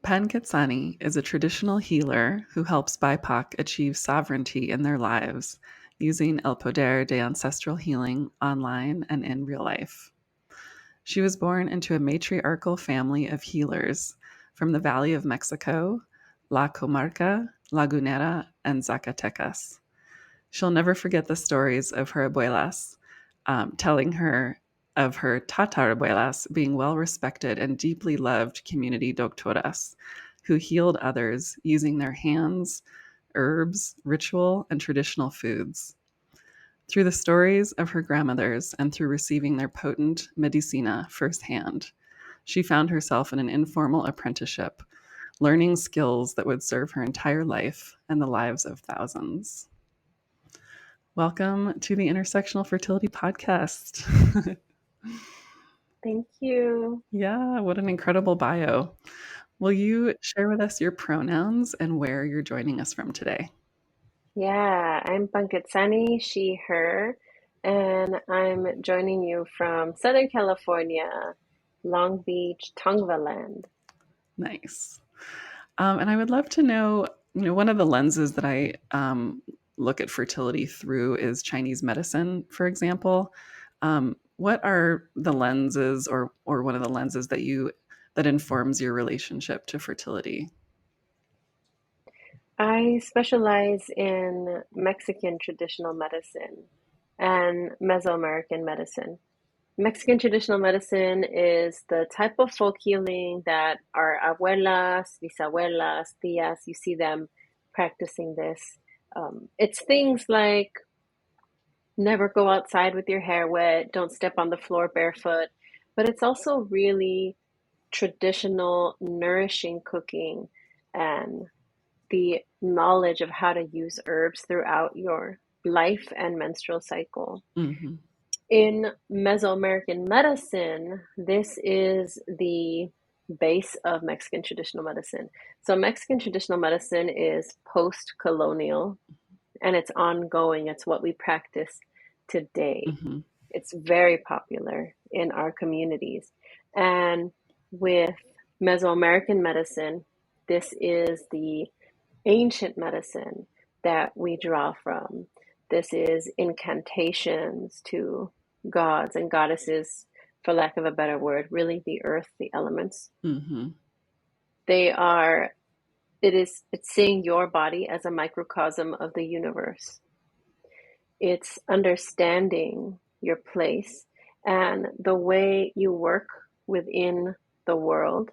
Pãnquetzani is a traditional healer who helps BIPOC achieve sovereignty in their lives using El Poder de Ancestral healing online and in real life. She was born into a matriarchal family of healers from the Valley of Mexico, La Comarca, Lagunera, and Zacatecas. She'll never forget the stories of her abuelas, telling her of her tatarabuelas being well-respected and deeply loved community doctoras who healed others using their hands, herbs, ritual, and traditional foods. Through the stories of her grandmothers and through receiving their potent medicina firsthand, she found herself in an informal apprenticeship, learning skills that would serve her entire life and the lives of thousands. Welcome to the Intersectional Fertility Podcast. Thank you. Yeah, what an incredible bio. Will you share with us your pronouns and where you're joining us from today? Yeah, I'm Pãnquetzani, she, her, and I'm joining you from Southern California, Long Beach, Tongva land. Nice. And I would love to know, one of the lenses that I look at fertility through is Chinese medicine, for example. What are the lenses or one of the lenses that informs your relationship to fertility? I specialize in Mexican traditional medicine and Mesoamerican medicine. Mexican traditional medicine is the type of folk healing that our abuelas, bisabuelas, tías, you see them practicing this. It's things like never go outside with your hair wet, don't step on the floor barefoot, but it's also really traditional, nourishing cooking and the knowledge of how to use herbs throughout your life and menstrual cycle. Mm-hmm. In Mesoamerican medicine, this is the base of Mexican traditional medicine. So, Mexican traditional medicine is post colonial and it's ongoing. It's what we practice today. Mm-hmm. It's very popular in our communities. And with Mesoamerican medicine, this is the ancient medicine that we draw from. This is incantations to gods and goddesses, for lack of a better word, really the earth, the elements. Mm-hmm. It's seeing your body as a microcosm of the universe. It's understanding your place and the way you work within the world.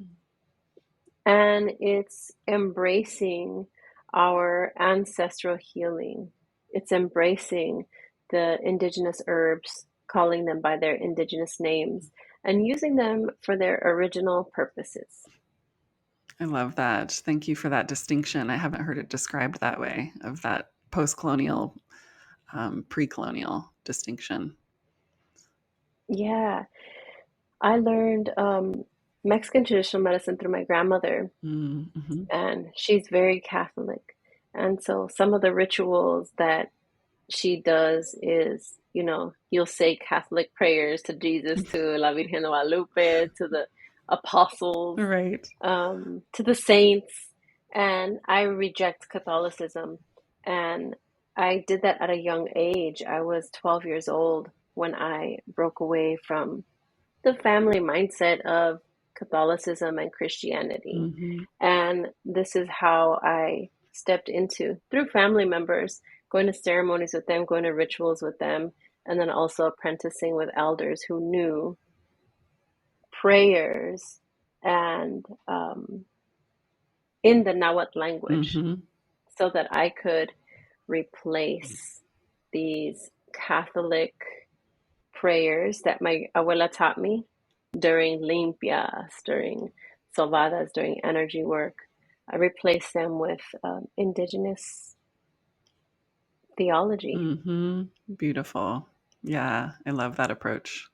And it's embracing our ancestral healing. It's embracing the indigenous herbs, calling them by their indigenous names, and using them for their original purposes. I love that. Thank you for that distinction. I haven't heard it described that way, of that post-colonial, pre-colonial distinction. Yeah, I learned Mexican traditional medicine through my grandmother, Mm-hmm. and she's very Catholic. And so some of the rituals that she does is, you'll say Catholic prayers to Jesus, to La Virgen de Guadalupe, to the apostles, Right. to the saints, and I reject Catholicism. And I did that at a young age. I was 12 years old when I broke away from the family mindset of Catholicism and Christianity. Mm-hmm. And this is how I stepped into, through family members, going to ceremonies with them, going to rituals with them, and then also apprenticing with elders who knew prayers and in the Nahuatl language Mm-hmm. so that I could replace these Catholic prayers that my abuela taught me during limpias, during sobadas, during energy work. I replaced them with indigenous theology. Mm-hmm. Beautiful. Yeah, I love that approach.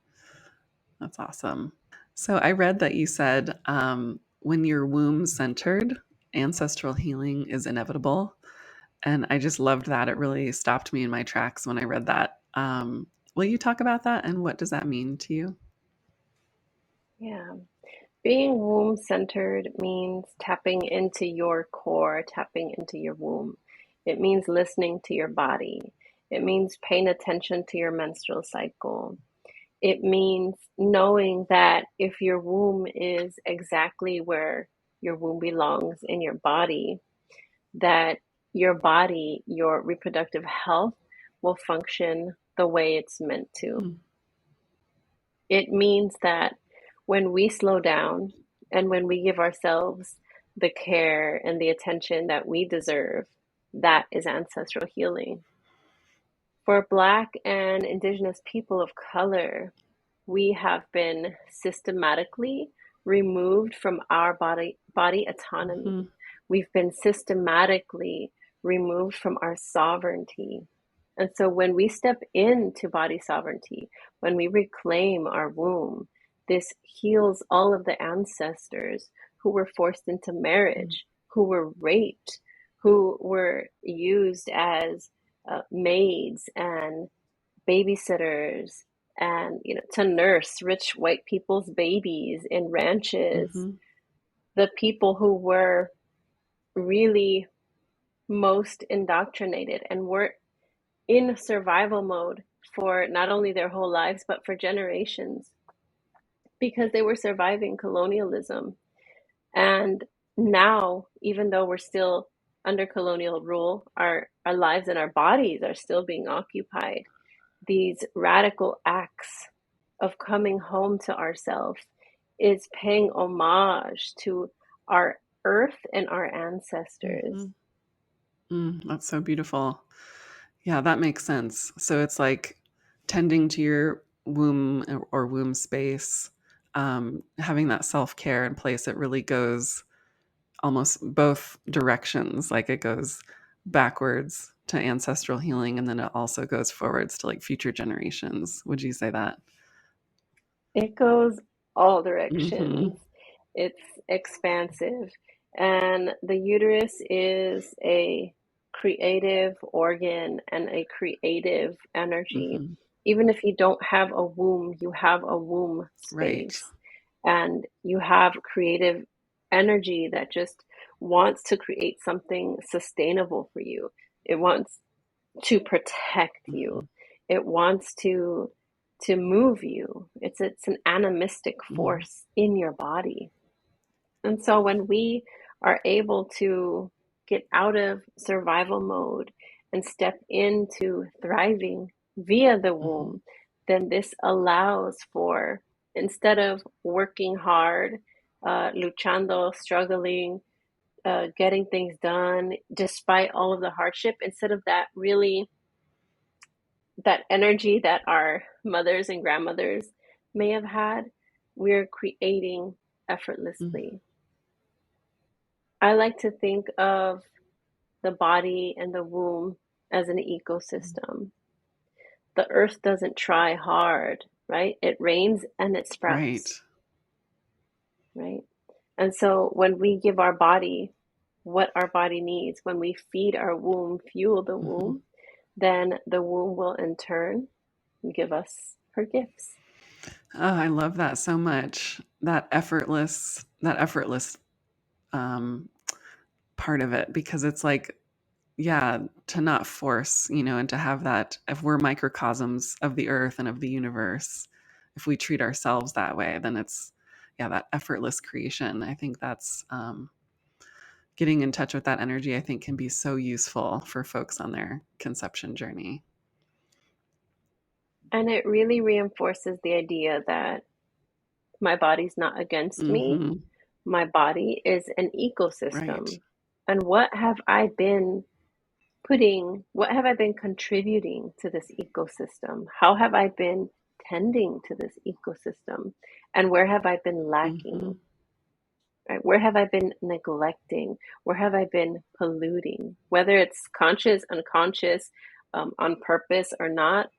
That's awesome. So I read that you said when you're womb centered, ancestral healing is inevitable. And I just loved that. It really stopped me in my tracks when I read that. Will you talk about that and what does that mean to you? Yeah. Being womb centered means tapping into your core, tapping into your womb. It means listening to your body. It means paying attention to your menstrual cycle. It means knowing that if your womb is exactly where your womb belongs in your body, that your body, your reproductive health will function the way it's meant to. Mm. It means that when we slow down and when we give ourselves the care and the attention that we deserve, that is ancestral healing. For Black and Indigenous people of color, we have been systematically removed from our body autonomy. Hmm. We've been systematically removed from our sovereignty. And so when we step into body sovereignty, when we reclaim our womb, this heals all of the ancestors who were forced into marriage, who were raped, who were used as maids and babysitters and to nurse rich white people's babies in ranches, Hmm. the people who were really most indoctrinated and were in survival mode for not only their whole lives but for generations because they were surviving colonialism. And now, even though we're still under colonial rule, our lives and our bodies are still being occupied. These radical acts of coming home to ourselves is paying homage to our earth and our ancestors. Hmm. That's so beautiful. Yeah, that makes sense. So it's like tending to your womb or womb space, having that self care in place. It really goes almost both directions. Like it goes backwards to ancestral healing, and then it also goes forwards to like future generations. Would you say that? It goes all Hmm. directions. It's expansive. And the uterus is a creative organ and a creative energy. Hmm. Even if you don't have a womb, you have a womb Right. space and you have creative energy that just wants to create something sustainable for you. It wants to protect Hmm. you. It wants to move you. It's an animistic Hmm. force in your body. And so when we are able to get out of survival mode and step into thriving via the Hmm. womb, then this allows for, instead of working hard, luchando, struggling, getting things done despite all of the hardship, instead of that, really that energy that our mothers and grandmothers may have had, we're creating effortlessly. I like to think of the body and the womb as an ecosystem. The earth doesn't try hard, right? It rains and it Right. sprouts, right? And so when we give our body what our body needs, when we feed our womb, fuel the Hmm. womb, then the womb will in turn give us her gifts. Oh, I love that so much. That effortless um, part of it, because it's like, yeah, to not force, and to have that, if we're microcosms of the earth and of the universe, if we treat ourselves that way, then it's, yeah, that effortless creation. I think that's getting in touch with that energy, I think can be so useful for folks on their conception journey. And it really reinforces the idea that my body's not against me. Hmm. My body is an Right. ecosystem. And what have I been contributing to this ecosystem? How have I been tending to this ecosystem? And where have I been Hmm. lacking? Right? Where have I been neglecting? Where have I been polluting? Whether it's conscious, unconscious, on purpose or not,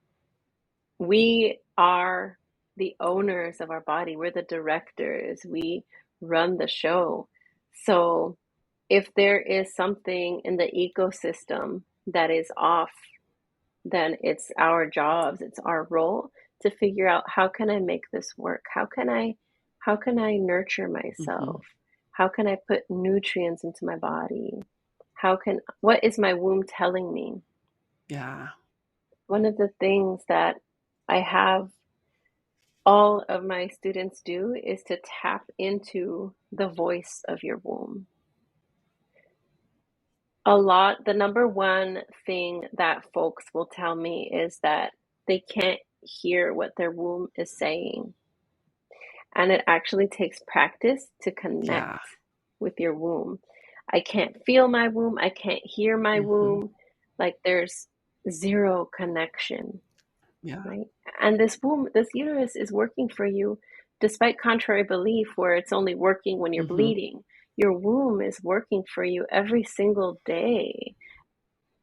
we are the owners of our body. We're the directors. We run the show. So if there is something in the ecosystem that is off, then it's our jobs, it's our role to figure out, how can I make this work? How can I nurture Hmm. myself? How can I put nutrients into my body? What is my womb telling me? Yeah. One of the things that I have all of my students do is to tap into the voice of your womb. The number one thing that folks will tell me is that they can't hear what their womb is saying. And it actually takes practice to Yeah. connect with your womb. I can't feel my womb. I can't hear my Hmm. womb. Like there's zero connection, Yeah. right? And this uterus is working for you despite contrary belief where it's only working when you're Hmm. bleeding. Your womb is working for you every single day.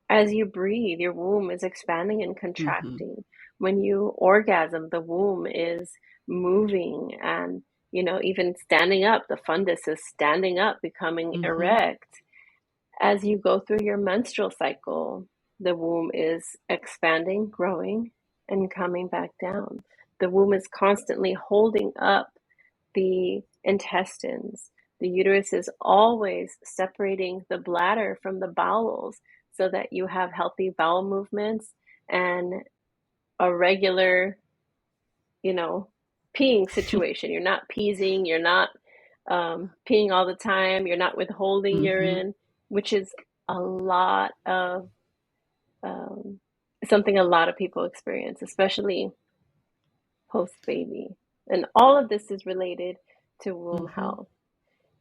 As you breathe, your womb is expanding and Hmm. contracting. When you orgasm, the womb is moving and, even standing up. The fundus is standing up, becoming Hmm. erect. As you go through your menstrual cycle, the womb is expanding, growing, and coming back down. The womb is constantly holding up the intestines. The uterus is always separating the bladder from the bowels so that you have healthy bowel movements and a regular, you know, peeing situation. You're not peasing, you're not peeing all the time, you're not withholding Hmm. urine, which is a lot of um, something a lot of people experience, especially post baby. And all of this is related to womb Hmm. health.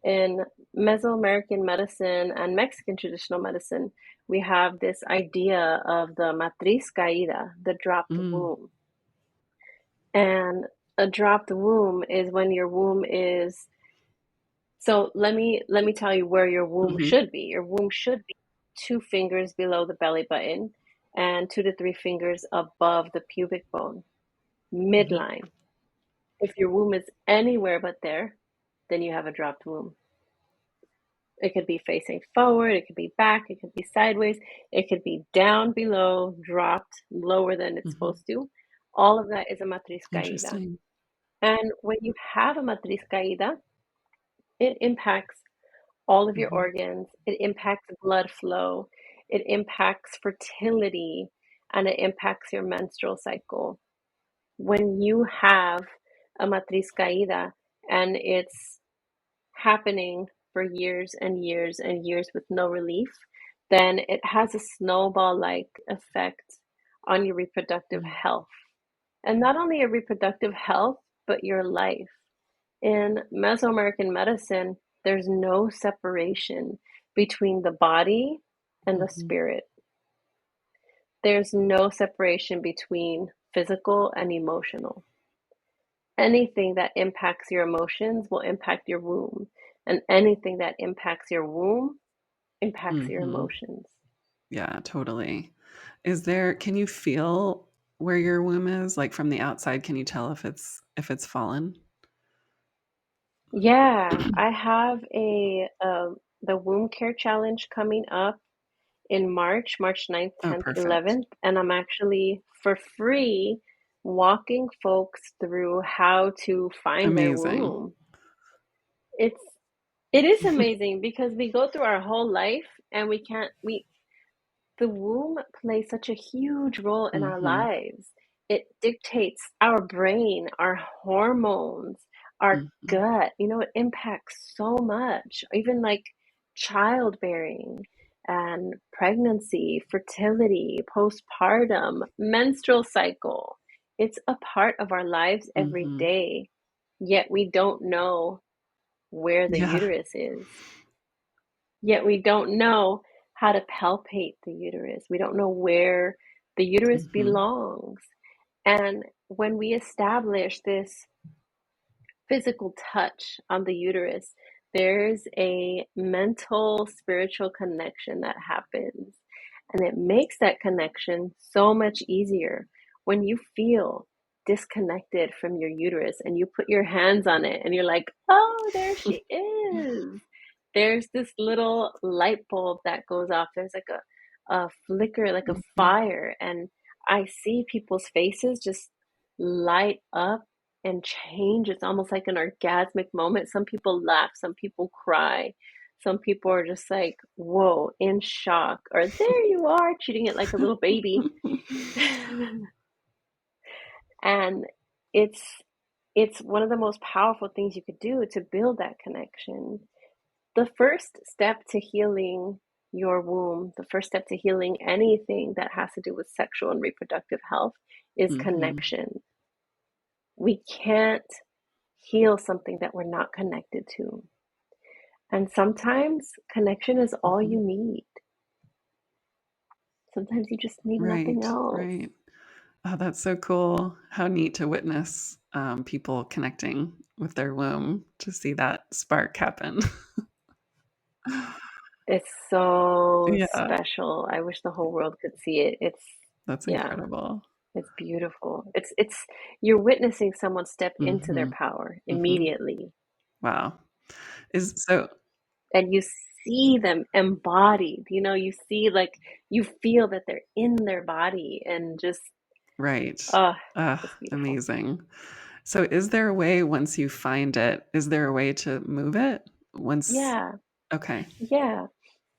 In Mesoamerican medicine and Mexican traditional medicine, we have this idea of the matriz caída, the dropped Mm. womb. And a dropped womb is when your womb is so let me tell you where your womb Hmm. should be. Your womb should be 2 fingers below the belly button and 2 to 3 fingers above the pubic bone, Hmm. midline. If your womb is anywhere but there, then you have a dropped womb. It could be facing forward, it could be back, it could be sideways, it could be down below, dropped lower than it's Hmm. supposed to. All of that is a matriz caída. Interesting. And when you have a matriz caída, it impacts all of your Hmm. organs, it impacts blood flow, it impacts fertility, and it impacts your menstrual cycle. When you have a matriz caída and it's happening for years and years and years with no relief, then it has a snowball like effect on your reproductive Mm. health. And not only your reproductive health, but your life. In Mesoamerican medicine, there's no separation between the body and the Hmm. spirit. There's no separation between physical and emotional. Anything that impacts your emotions will impact your womb, and anything that impacts your womb impacts your Hmm. emotions. Yeah, totally. Can you feel where your womb is? Like from the outside, can you tell if it's fallen? Yeah, I have the womb care challenge coming up in March 9th, Oh, 10th, perfect. 11th, and I'm actually for free walking folks through how to find their Amazing. womb. It's it is amazing because we go through our whole life and we can't we the womb plays such a huge role in our Hmm. lives. It dictates our brain, our hormones, our Hmm. gut. It impacts so much, even like childbearing and pregnancy, fertility, postpartum, menstrual cycle. It's a part of our lives every Hmm. day, yet we don't know where the Yeah. uterus is. Yet we don't know how to palpate the uterus. We don't know where the uterus Hmm. belongs. And when we establish this physical touch on the uterus, there's a mental, spiritual connection that happens. And it makes that connection so much easier when you feel disconnected from your uterus and you put your hands on it and you're like, oh, there she is. There's this little light bulb that goes off. There's like a flicker, like a Hmm. fire. And I see people's faces just light up and change. It's almost like an orgasmic moment. Some people laugh, some people cry, some people are just like, whoa, in shock, or there you are, treating it like a little baby. And it's it's one of the most powerful things you could do to build that connection. The first step to healing your womb, the first step to healing anything that has to do with sexual and reproductive health is Hmm. connection. We can't heal something that we're not connected to. And sometimes connection is all Hmm. you need. Sometimes you just need nothing Right, else. right. Oh, that's so cool. How neat to witness people connecting with their womb to see that spark happen. It's so Yeah, special. I wish the whole world could see it. that's Yeah, incredible. it's beautiful. It's you're witnessing someone step into their Hmm. power Hmm. immediately, Wow. Is so and you see them embodied. You see, like, you feel that they're in their body, and just, right. oh, Ah, it's beautiful. amazing. So is there a way once you find it, is there a way to move it? Once Yeah, okay. yeah.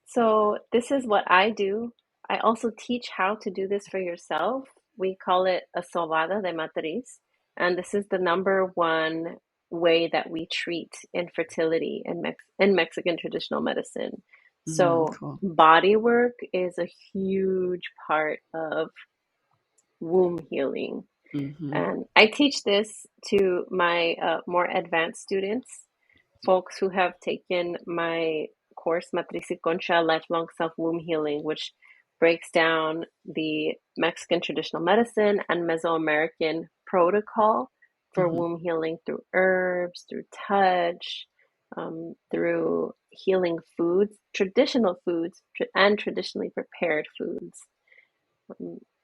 So this is what I do. I also teach how to do this for yourself. We call it a sobada de matriz, and this is the number one way that we treat infertility in Mexican traditional medicine. Mm, So cool. body work is a huge part of womb healing. Mhm. And I teach this to my more advanced students, folks who have taken my course, Matriz y Concha Lifelong Self Womb Healing, which breaks down the Mexican traditional medicine and Mesoamerican protocol for Mhm. womb healing through herbs, through touch, through healing foods, traditional foods, and traditionally prepared foods.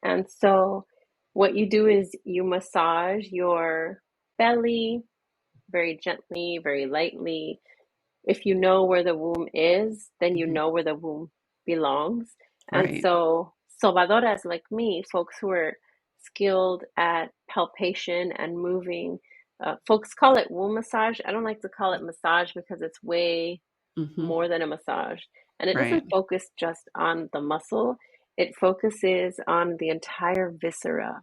And so, what you do is you massage your belly very gently, very lightly. If you know where the womb is, then you Mhm. know where the womb belongs. And Right. so, sobadoras like me, folks who are skilled at palpation and moving, folks call it womb massage. I don't like to call it massage because it's way Mhm. more than a massage. And it Right. doesn't focus just on the muscle, it focuses on the entire viscera.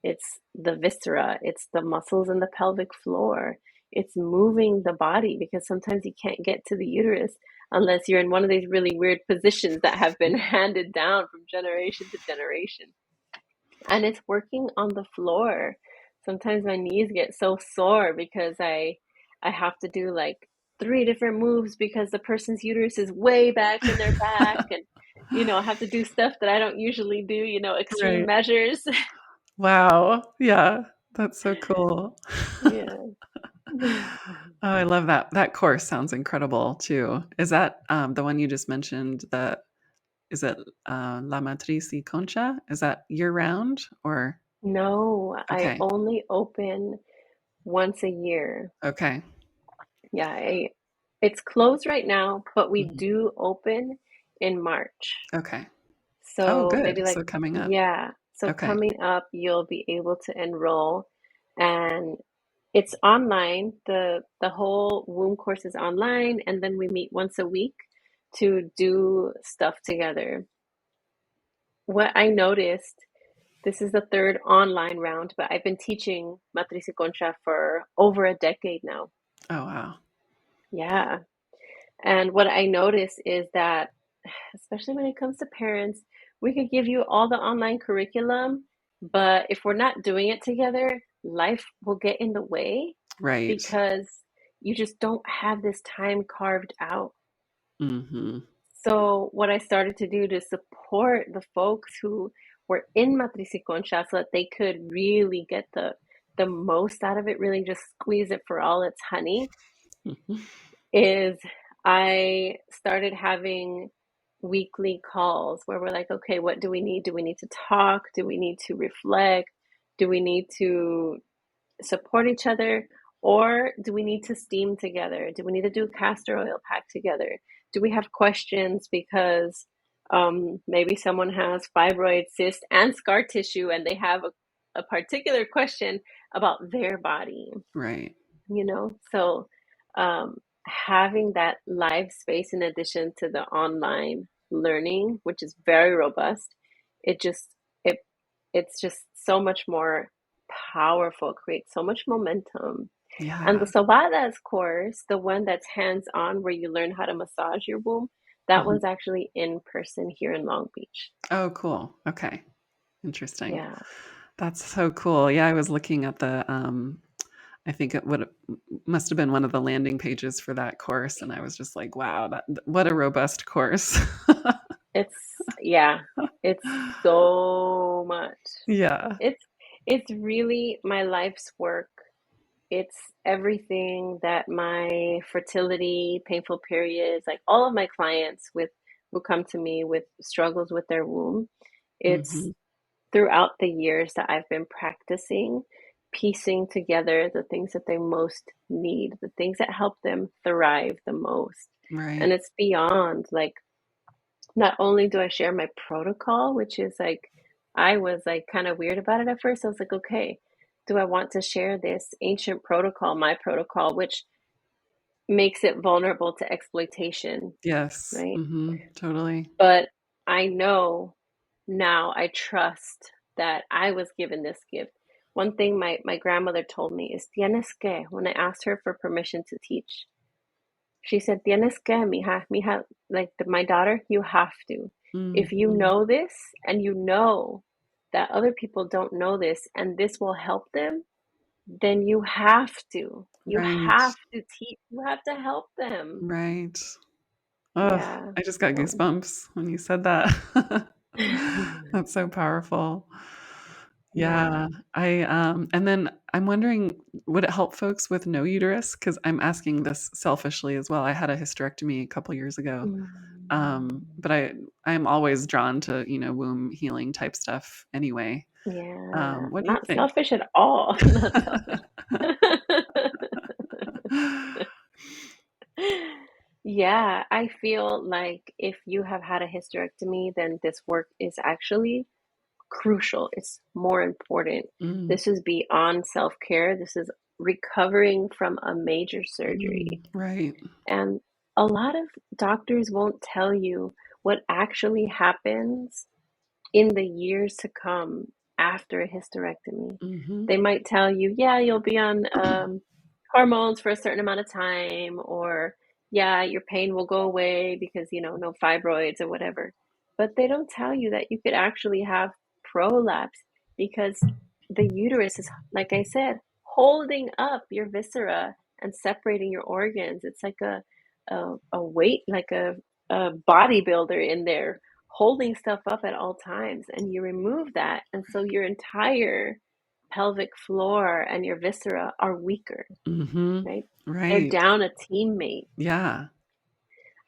It's the viscera, it's the muscles in the pelvic floor. It's moving the body because sometimes you can't get to the uterus unless you're in one of these really weird positions that have been handed down from generation to generation. And it's working on the floor. Sometimes my knees get so sore because I have to do like three different moves because the person's uterus is way back in their back, and I have to do stuff that I don't usually do, extreme Right. measures. Wow. Yeah. That's so cool. Yeah. Oh, I love that. That course sounds incredible too. Is that the one you just mentioned? Is it La Matriz y Concha? Is that year round or No, I okay? only open once a year. Okay. Yeah, it's closed right now, but we Mhm. do open in March. Okay. Oh, So maybe good. like, So coming up. yeah. So Okay. coming up, you'll be able to enroll, and it's online. The whole womb course is online, and then we meet once a week to do stuff together. What I noticed, this is the third online round, but I've been teaching Matriz y Concha for over a decade now. Oh, wow. Yeah. And what I notice is that, especially when it comes to parents, we could give you all the online curriculum, but if we're not doing it together, life will get in the way Right. because you just don't have this time carved out. Mhm. So, what I started to do to support the folks who were in Matriz y Concha so that they could really get the most out of it, really just squeeze it for all its honey, Mhm. is I started having weekly calls where we're like, okay, what do we need? Do we need to talk? Do we need to reflect? Do we need to support each other? Or do we need to steam together? Do we need to do castor oil pack together? Do we have questions because maybe someone has fibroid, cyst, and scar tissue and they have a particular question, about their body, Right. you know? So um, having that live space in addition to the online learning, which is very robust, it just it it's just so much more powerful, creates so much momentum. And the Yeah. Sabadas course, the one that's hands-on where you learn how to massage your womb, that Mhm. one's actually in person here in Long Beach. Oh, cool. Okay. Interesting. Yeah. That's so cool. Yeah, I was looking at I think it would must have been one of the landing pages for that course, and I was just like, wow, what a robust course. Yeah, it's so much. Yeah. It's it's really my life's work. It's everything that my fertility, painful periods, like all of my clients with who come to me with struggles with their womb. It's Mhm. throughout the years that I've been practicing, piecing together the things that they most need, the things that help them thrive the most. And Right. it's beyond like not only do I share my protocol, which is like I was like kind of weird about it at first. I was like, okay, do I want to share this ancient protocol, my protocol, which makes it vulnerable to exploitation, Yes. right? Totally. But I know now, I trust that I was given this gift. One thing my grandmother told me is tienes que, when I asked her for permission to teach, she said, tienes que, mija, mija, like my daughter, you have to. If you Mhm. know this and you know that other people don't know this and this will help them, then you have to. You Right. have to teach. You have to help them. Right. Oh, Yeah. I just got So. goosebumps when you said that. That's so powerful. Yeah. Yeah, and then I'm wondering, would it help folks with no uterus? Because I'm asking this selfishly as well. I had a hysterectomy a couple years ago, Mm. but I'm always drawn to, womb healing type stuff anyway. Yeah, What do you not think? selfish at all. Not selfish. Yeah, I feel like if you have had a hysterectomy, then this work is actually crucial. It's more important. Mm, This is beyond self-care. This is recovering from a major surgery. right. And a lot of doctors won't tell you what actually happens in the years to come after a hysterectomy. Hmm. They might tell you, yeah, you'll be on hormones for a certain amount of time, or yeah, your pain will go away because, no fibroids or whatever. But they don't tell you that you could actually have prolapse because the uterus is, like I said, holding up your viscera and separating your organs. It's like a weight, like a bodybuilder in there holding stuff up at all times, and you remove that, and so your entire pelvic floor and your viscera are weaker, Hmm. right? They're Right. down a teammate. Yeah.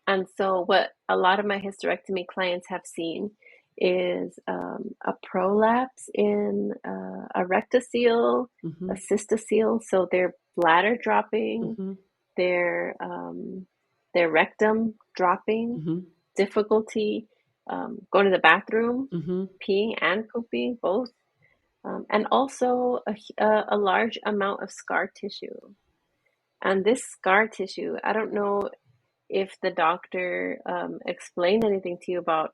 And so what a lot of my hysterectomy clients have seen is a prolapse in a rectocele, a Hmm. cystocele, so their bladder dropping, Hmm. their um, their rectum dropping, Hmm. difficulty going to the bathroom, Hmm. peeing and pooping, both, and also a large amount of scar tissue. And this scar tissue, I don't know if the doctor explained anything to you about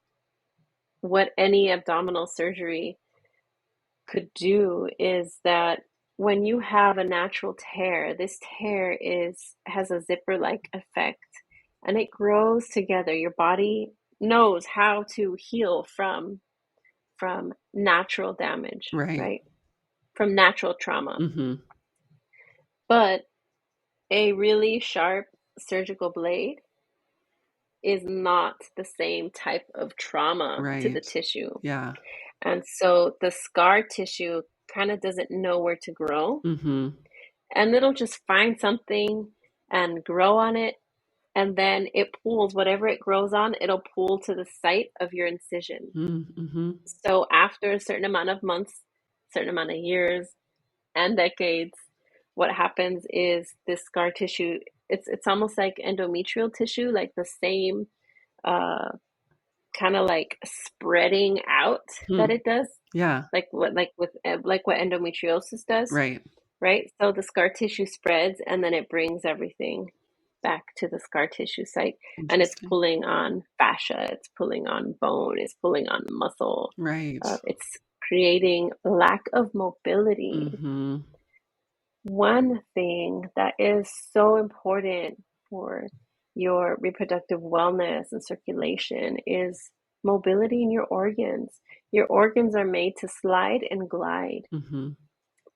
what any abdominal surgery could do, is that when you have a natural tear, this tear is has a zipper-like effect and it grows together. Your body knows how to heal from natural damage, Right. right? From natural trauma. Hmm. But a really sharp surgical blade is not the same type of trauma to the Right. tissue. Yeah. And so the scar tissue kind of doesn't know where to grow, Hmm. and it'll just find something and grow on it. And then it pulls whatever it grows on, it'll pull to the site of your incision. Mm-hmm. So after a certain amount of months, certain amount of years, and decades, what happens is this scar tissue, it's almost like endometrial tissue, like the same uh, kind of like spreading out that Hmm. it does, Yeah. like what endometriosis does. Right. right? So the scar tissue spreads and then it brings everything back to the scar tissue site, and it's Interesting. pulling on fascia, it's pulling on bone, it's pulling on muscle. Right. It's creating lack of mobility. Mm-hmm. One thing that is so important for your reproductive wellness and circulation is mobility in your organs. Your organs are made to slide and glide. Mm-hmm.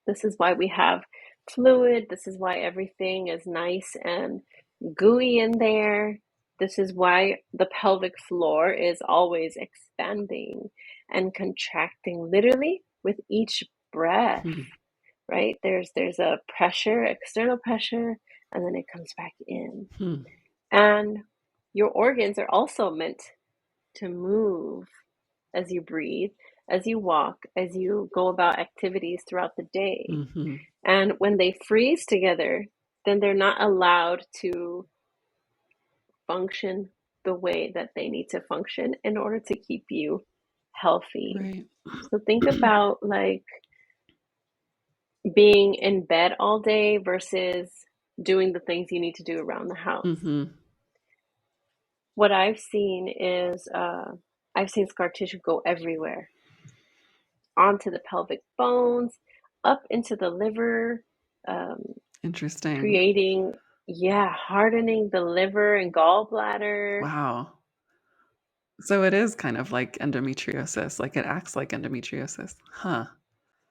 This is why we have fluid. This is why everything is nice and gooey in there. This is why the pelvic floor is always expanding and contracting literally with each breath, Hmm. right? There's a pressure, external pressure, and then it comes back in. Hmm. And your organs are also meant to move as you breathe, as you walk, as you go about activities throughout the day. Mm-hmm. And when they freeze together, then they're not allowed to function the way that they need to function in order to keep you healthy. Right. So think about like being in bed all day versus doing the things you need to do around the house. Mm-hmm. What I've seen is I've seen scar tissue go everywhere, onto the pelvic bones, up into the liver, um, Interesting. creating, yeah, hardening the liver and gallbladder. Wow. So it is kind of like endometriosis, like it acts like endometriosis. Huh.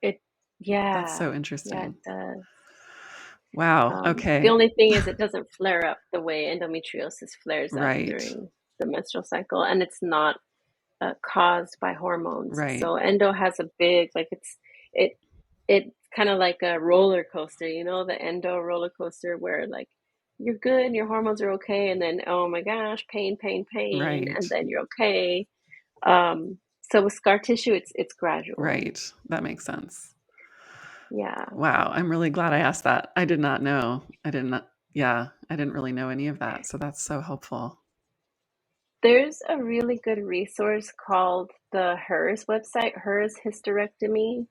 It, That's yeah, so yeah, it interesting. does. Wow. The Okay. only thing is it doesn't flare up the way endometriosis flares up Right. during the menstrual cycle, and it's not caused by hormones. Right. So endo has a big, like it it's kind of like a roller coaster, you know, the endo roller coaster where like you're good and your hormones are okay, and then oh my gosh, pain, pain, pain, Right. and then you're okay. So with scar tissue, it's gradual. Right. That makes sense. Yeah. Wow. I'm really glad I asked that. I did not know. I did not. Yeah. I didn't really know any of that. So that's so helpful. There's a really good resource called the HERS website, HERS hysterectomy.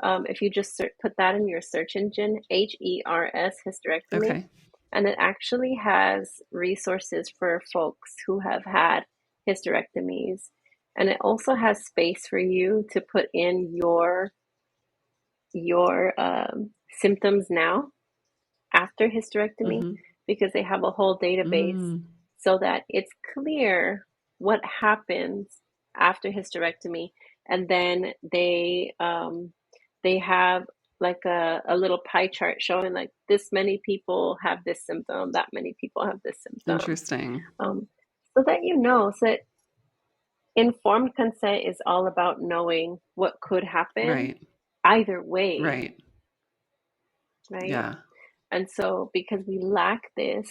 If you just put that in your search engine, HERS hysterectomy, Okay. and it actually has resources for folks who have had hysterectomies. And it also has space for you to put in your symptoms now after hysterectomy Mm-hmm. because they have a whole database Mm. so that it's clear what happens after hysterectomy. And then they have like a little pie chart showing like this many people have this symptom, that many people have this symptom. Interesting. um, so that you know, so that informed consent is all about knowing what could happen Right. either way, Right. right? Yeah. And so, because we lack this,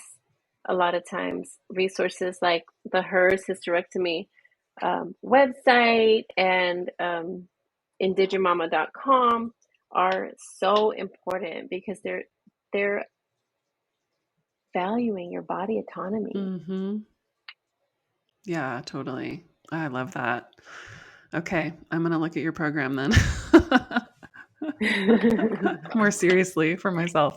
a lot of times resources like the HERS hysterectomy website and indigimama.com are so important because they're valuing your body autonomy. Mm-hmm. Yeah, totally. I love that. Okay. I'm going to look at your program then. More seriously for myself.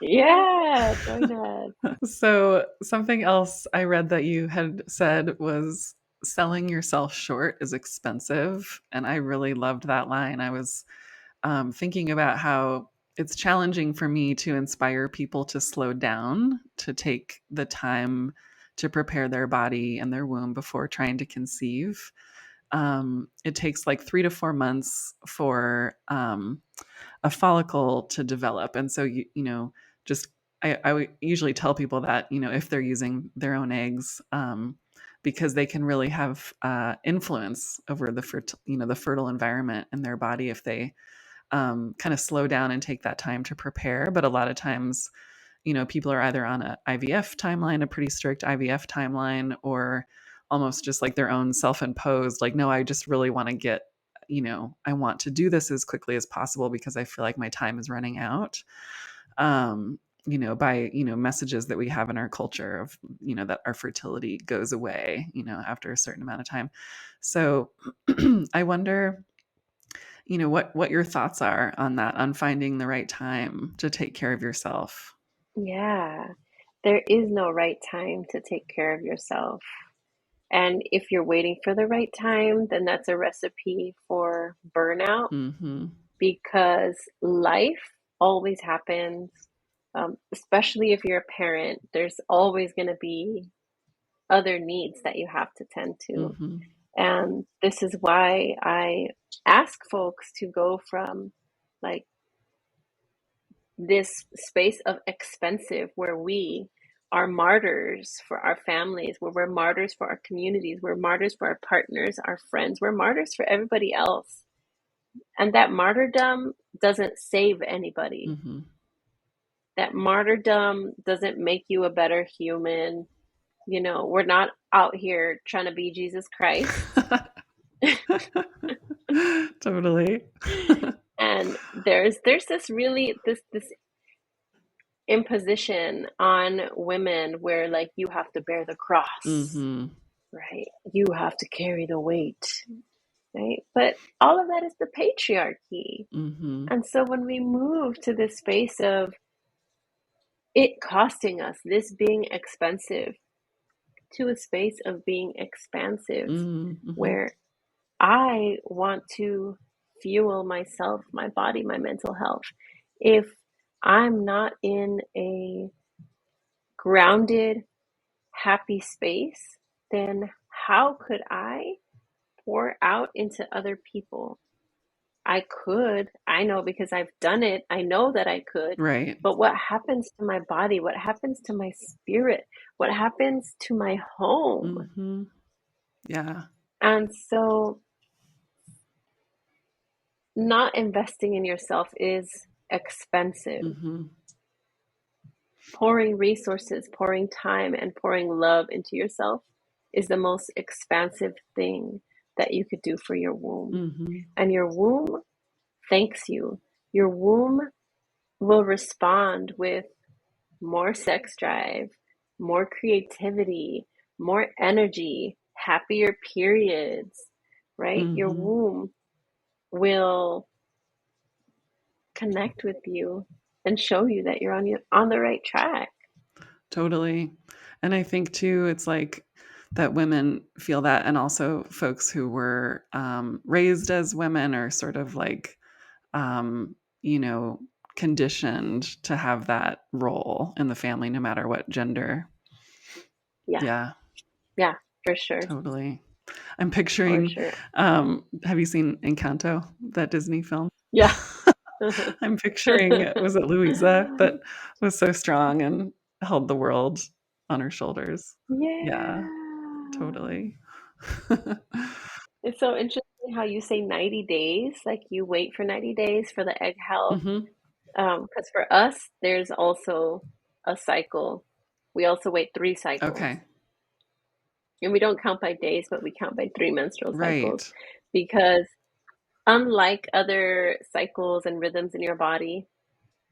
Yeah, join us. So, something else I read that you had said was selling yourself short is expensive. And I really loved that line. I was thinking about how it's challenging for me to inspire people to slow down, to take the time to prepare their body and their womb before trying to conceive. It takes like 3 to 4 months for a follicle to develop. And so, just I would usually tell people that, if they're using their own eggs, because they can really have influence over the fertile environment in their body if they kind of slow down and take that time to prepare. But a lot of times, people are either on a IVF timeline, a pretty strict IVF timeline, or almost just like their own self-imposed, like, no, I just really want to I want to do this as quickly as possible because I feel like my time is running out. By, messages that we have in our culture of, that our fertility goes away, after a certain amount of time. So I wonder, what your thoughts are on that, on finding the right time to take care of yourself. Yeah, there is no right time to take care of yourself. And if you're waiting for the right time, then that's a recipe for burnout Mm-hmm. because life always happens, especially if you're a parent, there's always going to be other needs that you have to tend to. Mm-hmm. And this is why I ask folks to go from like this space of expensive where we are martyrs for our families, where we're martyrs for our communities, we're martyrs for our partners, our friends, we're martyrs for everybody else. And that martyrdom doesn't save anybody. Mm-hmm. That martyrdom doesn't make you a better human. We're not out here trying to be Jesus Christ. Totally. And there's this really this imposition on women where like you have to bear the cross, Mm-hmm. right? You have to carry the weight, right? But all of that is the patriarchy. Mm-hmm. And so when we move to this space of it costing us, this being expensive, to a space of being expansive, Mm-hmm. where I want to fuel myself, my body, my mental health. If I'm not in a grounded, happy space, then how could I pour out into other people? I could. I know because I've done it. I know that I could. Right. But what happens to my body? What happens to my spirit? What happens to my home? Mm-hmm. Yeah. And so, not investing in yourself is expensive. Mm-hmm. Pouring resources, pouring time, and pouring love into yourself is the most expansive thing that you could do for your womb. Mm-hmm. And your womb thanks you. Your womb will respond with more sex drive, more creativity, more energy, happier periods, right? Your Mm-hmm. womb will connect with you and show you that you're on the right track. Totally. And I think too, it's like that women feel that, and also folks who were raised as women are sort of like, um, you know, conditioned to have that role in the family, no matter what gender. Yeah, Yeah, yeah, for sure, totally. I'm for picturing, sure. have you seen Encanto, that Disney film? Yeah. I'm picturing, was it Louisa that was so strong and held the world on her shoulders? Yeah, Yeah. totally. It's so interesting how you say 90 days, like you wait for 90 days for the egg health. Hmm. Because for us, there's also a cycle. We also wait 3 cycles. Okay, And we don't count by days, but we count by 3 menstrual cycles. right. Because unlike other cycles and rhythms in your body,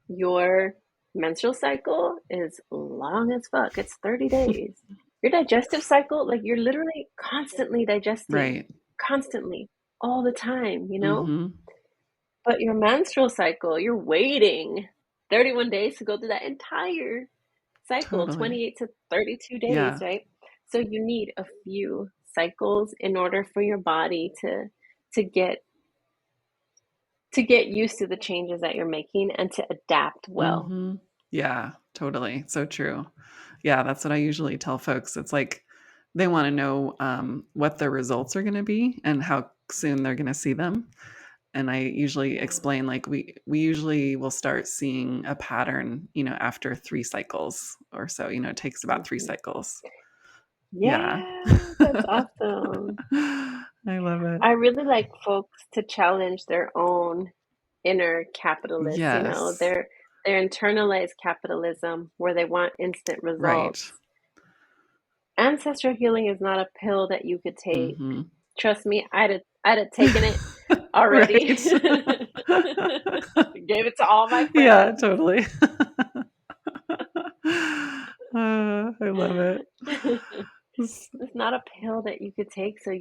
your menstrual cycle is long as fuck. It's 30 days. Your digestive cycle, like you're literally constantly digesting, Right. constantly, all the time, Hmm. But your menstrual cycle, you're waiting 31 days to go through that entire cycle, Totally. 28 to 32 days, Yeah. right? So you need a few cycles in order for your body to get used to the changes that you're making and to adapt well. Hmm. Yeah, totally. So true. Yeah, that's what I usually tell folks. It's like they want to know what the results are going to be and how soon they're going to see them. And I usually Yeah. explain, like, we usually will start seeing a pattern, after 3 cycles or so. It takes about three Mhm. cycles. Yeah. Yeah, that's awesome. I love it. I really like folks to challenge their own inner capitalists, Yes. their internalized capitalism where they want instant Right. results. Ancestral healing is not a pill that you could take. Hmm. Trust me, I'd have taken it already. Right. Gave it to all my Yeah, friends. totally. I love it. It's not a pill that you could take. So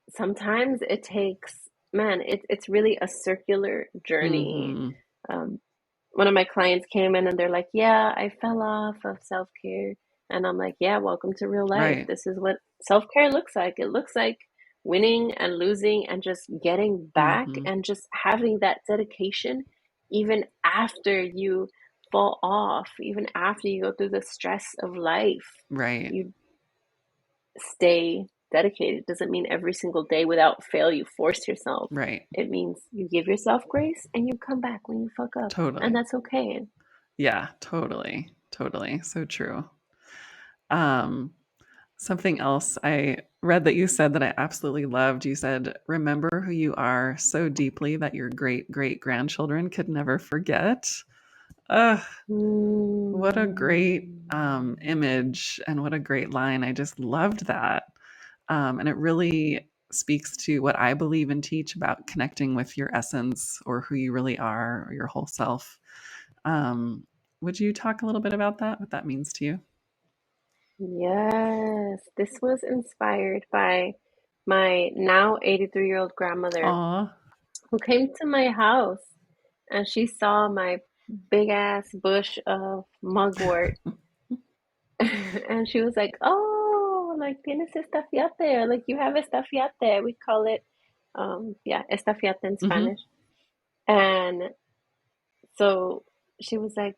sometimes it takes man, it's really a circular journey. Mm-hmm. Um, one of my clients came in and they're like, "Yeah, I fell off of self-care." And I'm like, "Yeah, welcome to real life. Right. This is what self-care looks like. It looks like winning and losing and just getting back Mm-hmm. and just having that dedication even after you fall off, even after you go through the stress of life. Right. You stay dedicated. Doesn't mean every single day without fail you force yourself. Right. It means you give yourself grace and you come back when you fuck up, and Totally. that's okay." Yeah, totally. Totally. So true. Um, Something else I read that you said that I absolutely loved. You said, remember who you are so deeply that your great great grandchildren could never forget. Ugh, what a great image and what a great line. I just loved that. And it really speaks to what I believe and teach about connecting with your essence or who you really are or your whole self. Um, would you talk a little bit about that, what that means to you? Yes, this was inspired by my now 83-year-old grandmother Aw. who came to my house and she saw my big ass bush of mugwort and she was like, "Oh, like tienes estafiate, like you have estafiate." We call it, yeah, estafiate in Hmm. Spanish. And so she was like,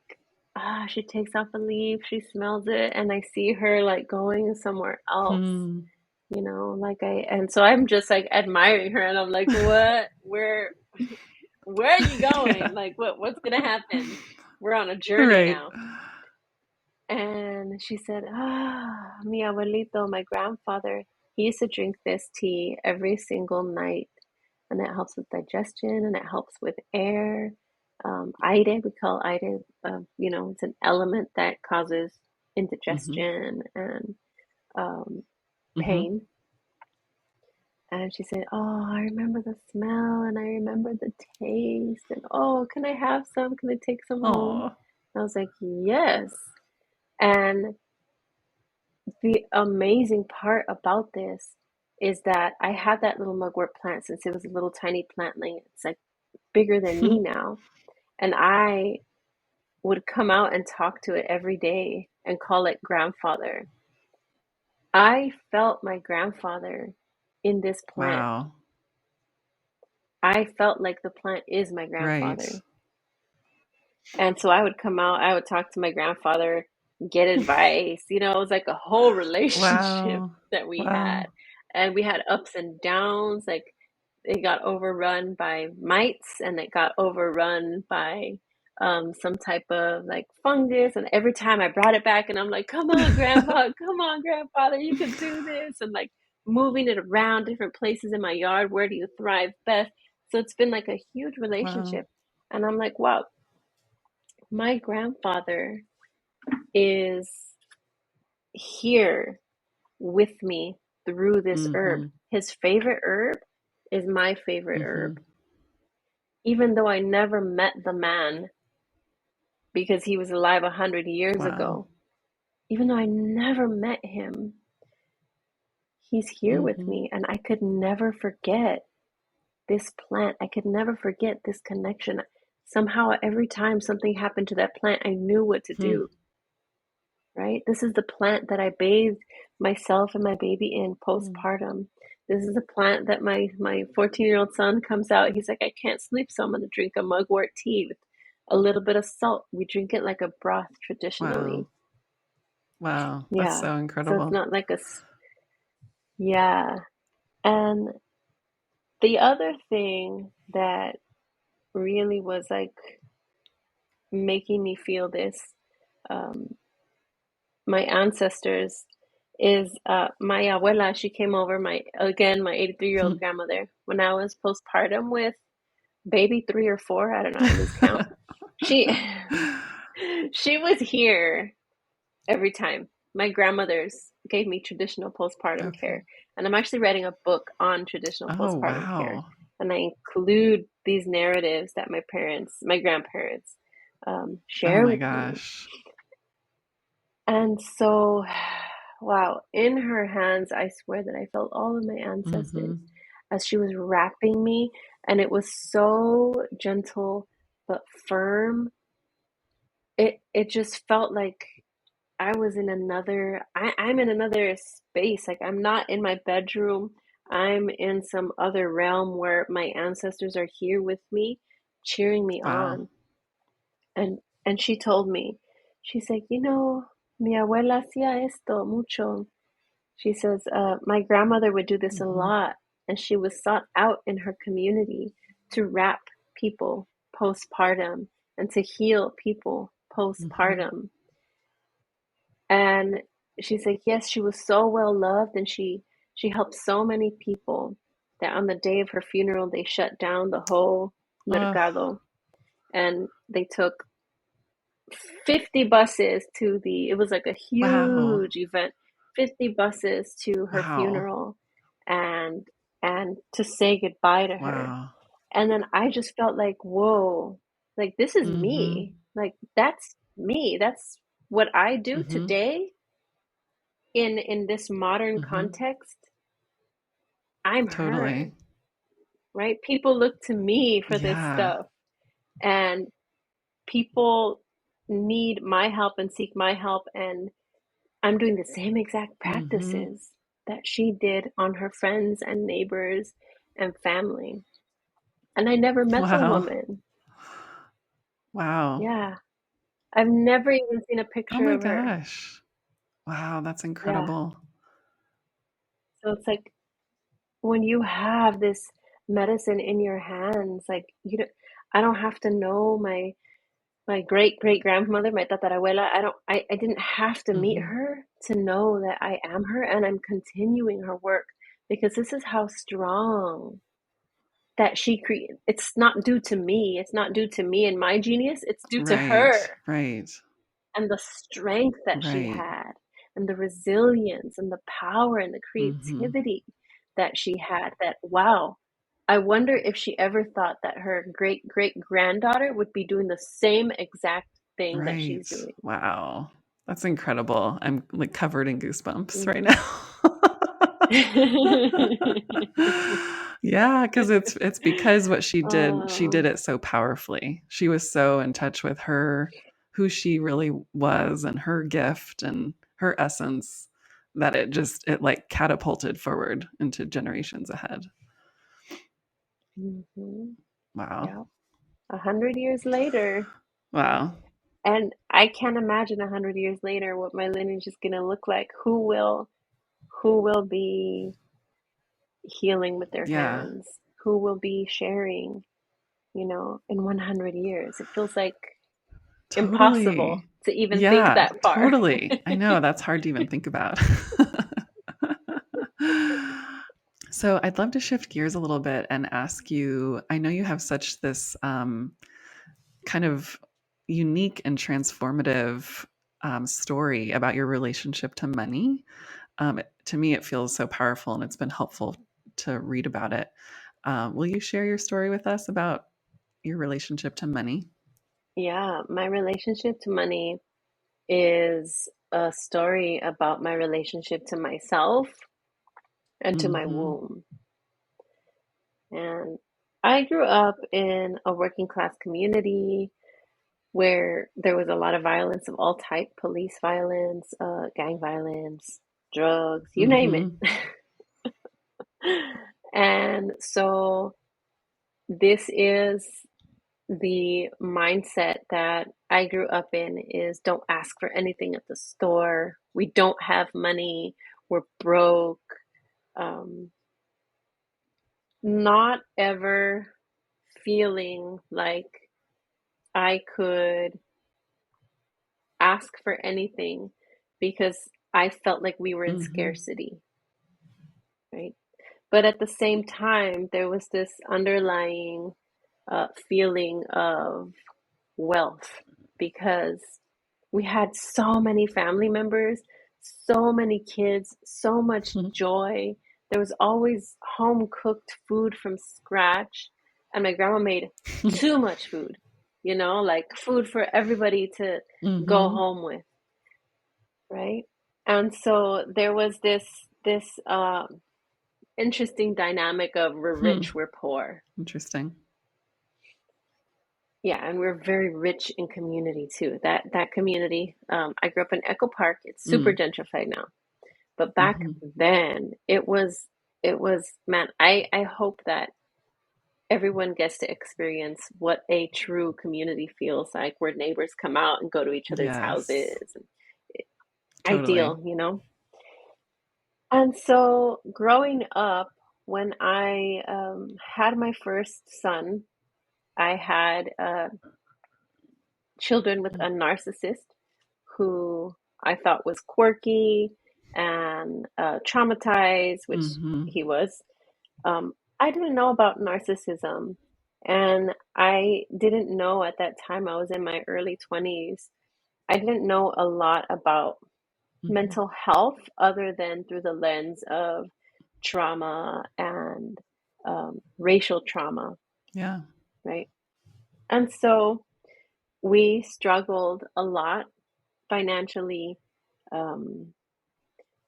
she takes off a leaf, she smells it, and I see her like going somewhere else, Hmm. like and so I'm just like admiring her, and I'm like, what? Where are you Yeah. going? Like, what's gonna happen? We're on a journey Right. now. And she said, mi abuelito, my grandfather, he used to drink this tea every single night, and it helps with digestion and it helps with air. Aire, we call aire, it's an element that causes Hmm. indigestion and um, Hmm. pain. And she said, "Oh, I remember the smell and I remember the taste. And oh, can I have some? Can I take some home?" Oh. And I was like, "Yes." And the amazing part about this is that I had that little mugwort plant since it was a little tiny plantling. It's like bigger than me now. And I would come out and talk to it every day and call it grandfather. I felt my grandfather in this plant. Wow. I felt like the plant is my Right. grandfather. And so I would come out, I would talk to my grandfather, get advice. It was like a whole relationship Wow. that we had. Wow. And we had ups and downs. Like it got overrun by mites and it got overrun by some type of like fungus. And every time I brought it back and I'm like, "Come on, grandpa, come on, grandfather, you can do this." And like moving it around different places in my yard. Where do you thrive best? So it's been like a huge Wow. relationship. And I'm like, wow, my grandfather is here with me through this herb. Hmm. His favorite herb is my favorite herb. Hmm. Even though I never met the man because he was alive 100 years Wow. ago, even though I never met him, he's here with Hmm. me and I could never forget this plant. I could never forget this connection. Somehow, every time something happened to that plant, I knew what to Hmm. do. Right? This is the plant that I bathed myself and my baby in postpartum. This is a plant that my 14-year-old son comes out. He's like, "I can't sleep, so I'm gonna drink a mugwort tea with a little bit of salt." We drink it like a broth Wow. traditionally. Wow. That's Yeah. so So it's incredible. not like yeah. And the other thing that really was like making me feel this, um, my ancestors is my abuela. She came over, my 83-year-old grandmother, when I was postpartum with baby three or four. I don't know, I lose count. She she was here every time. My grandmothers gave me traditional postpartum Okay. care, and I'm actually writing a book on traditional Oh, postpartum care, wow. and I include these narratives that my grandparents, Oh share my with me. gosh. And so, wow, in her hands, I swear that I felt all of my Hmm. ancestors. as she was wrapping me, and it was so gentle but firm. It just felt like I was in I'm in another space. Like I'm not in my bedroom. I'm in some other realm where my ancestors are here with me, cheering me Wow. on. And she told me, she's like, mi abuela hacía esto mucho. She says, my grandmother would do this a Hmm. lot, and she was sought out in her community to wrap people postpartum and to heal people Hmm. postpartum. And she's like, yes, she was so well loved, and she helped so many people that on the day of her funeral they shut down the whole Oh, mercado, and they took 50 buses to the it was like a wow. huge event, 50 buses to her Wow. funeral, and and to say goodbye to her. Wow. And then I just felt like, whoa, like this is Hmm. me. Like that's me. That's what I do Hmm. today in this modern Hmm. context. I'm her, Totally. right? People look to me for this Yeah. stuff, and people need my help and seek my help, and I'm doing the same exact Hmm. practices that she did on her friends and neighbors and family. And I never met the Wow. woman. Wow. Yeah. I've never even seen a Oh picture my of her. gosh. Wow, that's Yeah. incredible. So it's like when you have this medicine in your hands, like I don't have to know my great great grandmother, my tatarabuela. I didn't have to meet Hmm. her to know that I am her, and I'm continuing her work because this is how strong that she created. It's not due to me. It's not due to me and my genius. It's due to Right. her Right. and the strength that she Right. had and the resilience and the power and the Hmm. creativity that she had. That, wow, I wonder if she ever thought that her great great granddaughter would be doing the same exact thing that she's Right. doing. Wow. That's incredible. I'm like covered in goosebumps right Mhm. now. Yeah, because it's because what she did Oh. it so powerfully. She was so in touch with her who she really was and her gift and her essence that it like catapulted forward into generations ahead. Mhm. Wow. Yeah. 100 years later. Wow. And I can't imagine 100 years later what my lineage is gonna look like. Who will be healing with their Yeah. hands? Who will be sharing, in 100 years? It feels like impossible Totally. to even think Yeah, that far. totally. I know that's hard to even think about. So I'd love to shift gears a little bit and ask you, I know you have such this kind of unique and transformative story about your relationship to money. To me, it feels so powerful and it's been helpful to read about it. Will you share your story with us about your relationship to money? Yeah, my relationship to money is a story about my relationship to myself and to my Hmm. womb. And I grew up in a working class community where there was a lot of violence of all type, police violence, gang violence, drugs, you name it. Hmm. And so this is the mindset that I grew up in is don't ask for anything at the store. We don't have money. We're broke. Um, not ever feeling like I could ask for anything because I felt like we were in Hmm. scarcity, right? But at the same time, there was this underlying feeling of wealth because we had so many family members, so many kids, so much joy. There was always home cooked food from scratch, and my grandma made too much food, like food for everybody to go Hmm. home with, right? And so there was this interesting dynamic of we're Hmm. rich, we're poor. Interesting. Yeah, and we're very rich in community too. That community, I grew up in Echo Park. It's super Mm. gentrified now, but back Mm-hmm. then it was man. I hope that everyone gets to experience what a true community feels like, where neighbors come out and go to each other's Yes. houses. Totally. Ideal, you know. And so, growing up, when I had my first son, I had children with a narcissist who I thought was quirky and traumatized, which Mm-hmm. he was. I didn't know about narcissism, and I didn't know at that time, I was in my early 20s. I didn't know a lot about Mm-hmm. mental health other than through the lens of trauma and racial trauma, Yeah. right? And so we struggled a lot financially. Um,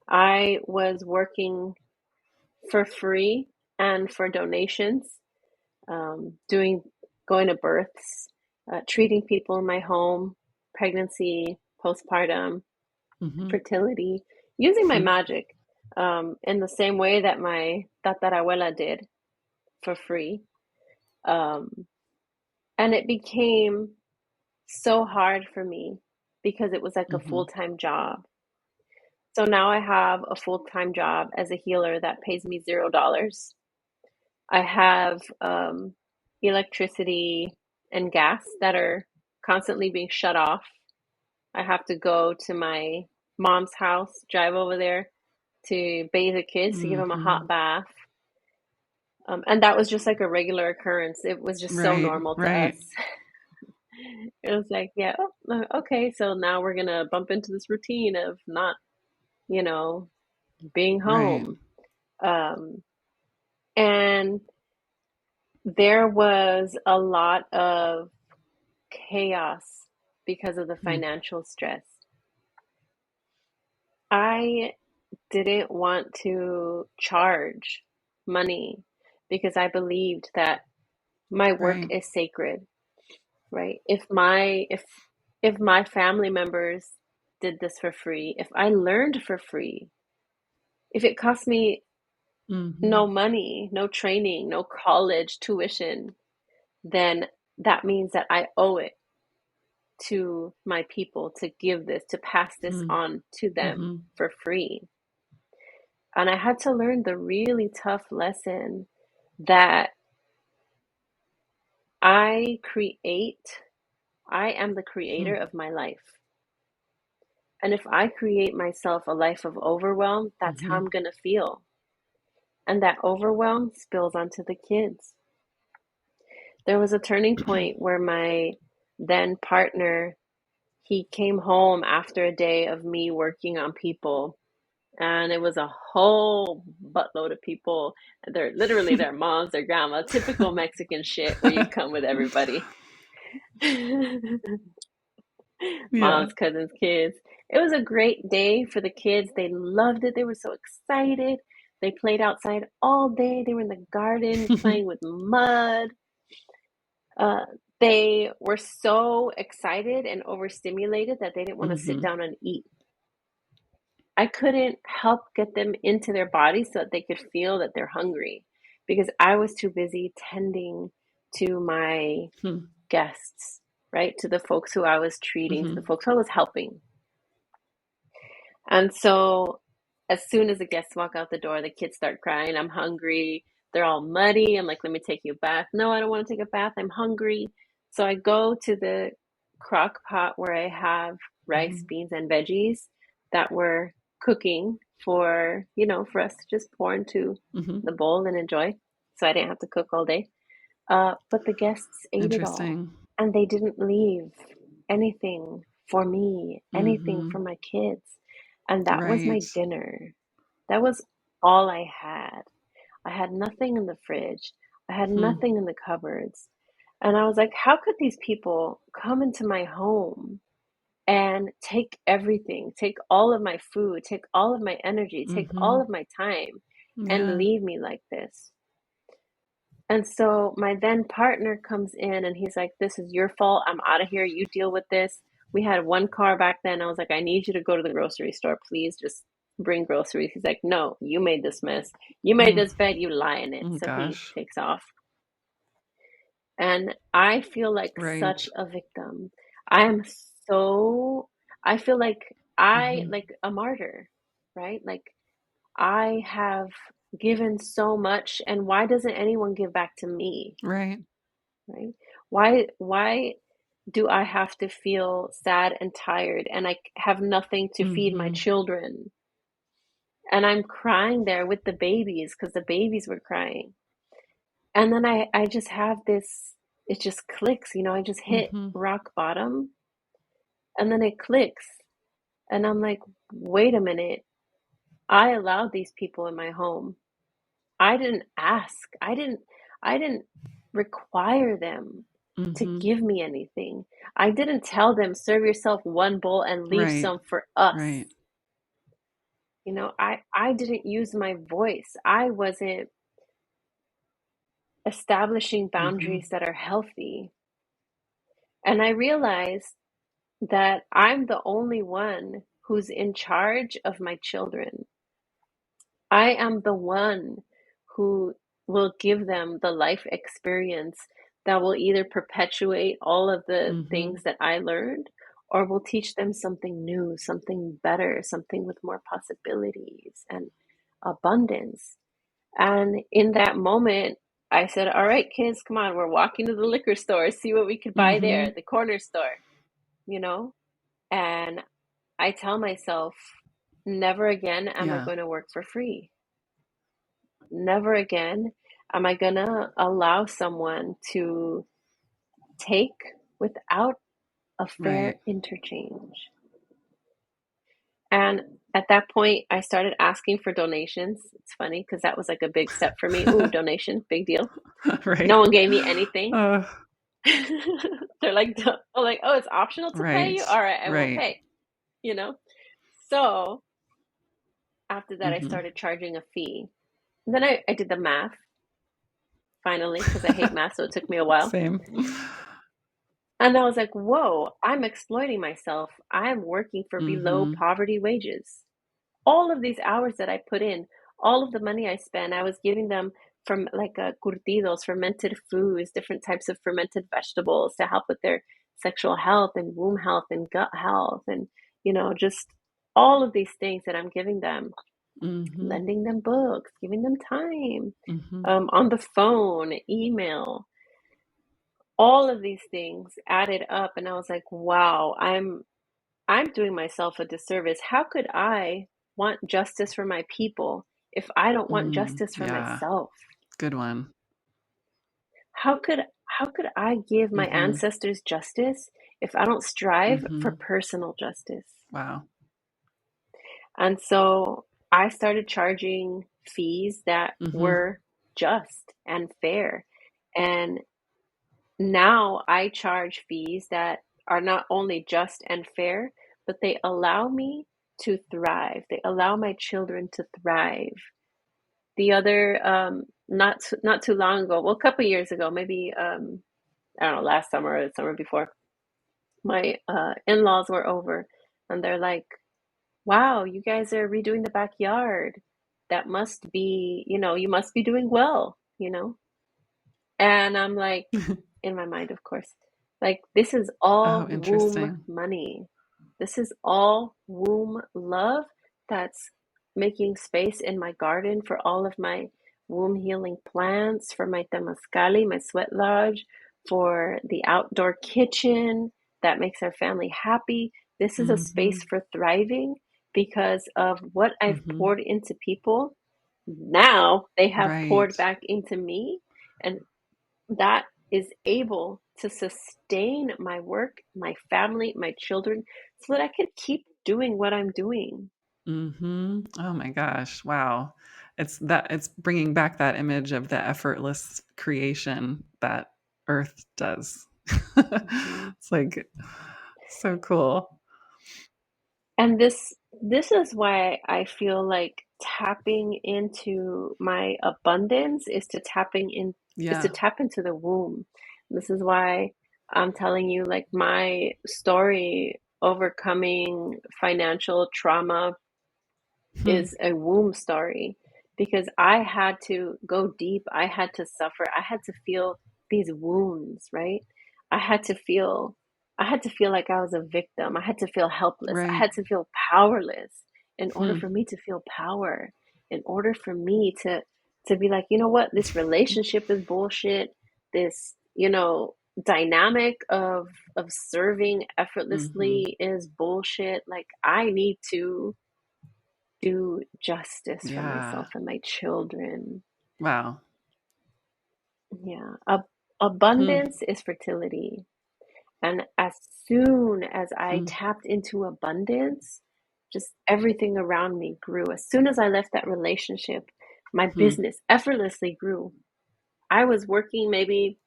I was working for free and for donations, doing going to births, treating people in my home, pregnancy, postpartum, Mm-hmm. fertility, using my Hmm. magic in the same way that my tatarabuela did for free. Um, and it became so hard for me because it was like a Mm-hmm. full-time job. So now I have a full-time job as a healer that pays me $0. I have electricity and gas that are constantly being shut off. I have to go to my mom's house, drive over there to bathe the kids, to give them a Mm-hmm. hot bath. And that was just like a regular occurrence. It was just so Right. normal to us. Right. It was like, yeah, oh, okay, so now we're gonna bump into this routine of not, you know, being Right. home. Um, and there was a lot of chaos because of the Mm. financial stress. I didn't want to charge money because I believed that my work Right. is sacred, right? If my family members did this for free, if I learned for free, if it cost me Mm-hmm. no money, no training, no college tuition, then that means that I owe it to my people to give this, to pass this on to them Mm-hmm. for free. And I had to learn the really tough lesson that I create, I am the Hmm. creator of my life. And if I create myself a life of overwhelm, that's how Mm-hmm. I'm going to feel. And that overwhelm spills onto the kids. There was a turning point where my then partner, he came home after a day of me working on people, and it was a whole buttload of people. They're literally their moms, their grandma, typical Mexican shit where you come with everybody. Yeah. Moms, cousins, kids. It was a great day for the kids. They loved it. They were so excited. They played outside all day. They were in the garden playing with mud. Uh, they were so excited and overstimulated that they didn't want to sit Mm-hmm. down and eat. I couldn't help get them into their bodies so that they could feel that they're hungry because I was too busy tending to my Hmm. guests, right? To the folks who I was treating, to Mm-hmm. the folks who I was helping. And so as soon as the guests walk out the door, the kids start crying, I'm hungry. They're all muddy. I'm like, let me take you a bath. No, I don't want to take a bath. I'm hungry. So I go to the crock pot where I have rice, Mm-hmm. beans, and veggies that were cooking for, for us to just pour into Mm-hmm. the bowl and enjoy. So I didn't have to cook all day. But the guests ate it all, Interesting. and they didn't leave anything for me, anything Mm-hmm. for my kids. And that was my Right. dinner. That was all I had. I had nothing in the fridge. I had Hmm. nothing in the cupboards. And I was like, how could these people come into my home and take everything, take all of my food, take all of my energy, take Mm-hmm. all of my time? and Yeah. leave me like this. And so my then partner comes in and he's like, "This is your fault. I'm out of here. You deal with this." We had one car back then. I was like, "I need you to go to the grocery store. Please just bring groceries." He's like, "No, you made this mess. You made Mm. this bed. You lie in it." Oh So he gosh. takes off. And I feel like Right. such a victim. I am so, I feel Hmm. like a martyr, right? Like I have given so much, and why doesn't anyone give back to me, Right. right? Why do I have to feel sad and tired and I have nothing to feed my Hmm. children? And I'm crying there with the babies because the babies were crying. And then I just have this, it just clicks, I just hit Hmm. rock bottom and then it clicks. And I'm like, wait a minute. I allowed these people in my home. I didn't ask. I didn't require them to Hmm. give me anything. I didn't tell them serve yourself one bowl and leave Right. some for us. Right. I didn't use my voice. I wasn't establishing Hmm. boundaries that are healthy. And I realized that I'm the only one who's in charge of my children. I am the one who will give them the life experience that will either perpetuate all of the Hmm. things that I learned or will teach them something new, something better, something with more possibilities and abundance. And in that moment, I said, "All right, kids, come on, we're walking to the liquor store, see what we could buy there, Hmm. the corner store, you know?" And I tell myself, never again am I Yeah. going to work for free. Never again am I going to allow someone to take without a fair Right. interchange. And at that point, I started asking for donations. It's funny because that was like a big step for me. Ooh, donation, big deal. Right. No one gave me anything. Uh, They're like, oh, it's optional to pay right. you? All right, I won't Right. pay, you know? So after that, I Hmm. started charging a fee. And then I did the math finally because I hate math, so it took me a while. Same. And I was like, whoa, I'm exploiting myself. I'm working for below Hmm. poverty wages. All of these hours that I put in, all of the money I spent, I was giving them from like curtidos, fermented foods, different types of fermented vegetables to help with their sexual health and womb health and gut health and, just all of these things that I'm giving them, Hmm. lending them books, giving them time, Hmm. on the phone, email, all of these things added up. And I was like, wow, I'm doing myself a disservice. How could I want justice for my people if I don't want Mm, justice for yeah. myself? Good one. How could I give my Hmm. ancestors justice if I don't strive for Hmm. personal justice? Wow. And so I started charging fees that Hmm. were just and fair. And now I charge fees that are not only just and fair, but they allow me to thrive. They allow my children to thrive. The other, not too long ago, well, a couple of years ago, maybe I don't know, last summer or the summer before, my in-laws were over, and they're like, "Wow, you guys are redoing the backyard. That must be, you must be doing well." And I'm like, in my mind, of course, like, this is all Oh, womb interesting. money. This is all womb love that's making space in my garden for all of my womb healing plants, for my temazcali, my sweat lodge, for the outdoor kitchen that makes our family happy. This is a space Hmm. for thriving because of what I've Hmm. poured into people. Now they have Right. poured back into me. And that is able to sustain my work, my family, my children, so that I could keep doing what I'm doing. Hmm. Oh my gosh. Wow. It's bringing back that image of the effortless creation that Earth does. Mhm. It's like so cool. And this This is why I feel like tapping into my abundance is to Yeah. tap into the womb. This is why I'm telling you, like, my story overcoming financial trauma Hmm. is a womb story, because I had to go deep. I had to suffer. I had to feel these wounds, right? I had to feel I had to feel like I was a victim. I had to feel helpless. I Right. had to feel powerless in order Hmm. for me to feel power, in order for me to be like, you know what, this relationship is bullshit. This, dynamic of serving Hmm. effortlessly is bullshit. Like, I need to do justice for Yeah. myself and my children. Wow. Yeah. Hmm. Abundance is fertility. And as soon as I Hmm. tapped into abundance, just everything around me grew. As soon as I left that relationship, my Hmm. business effortlessly grew. I was working maybe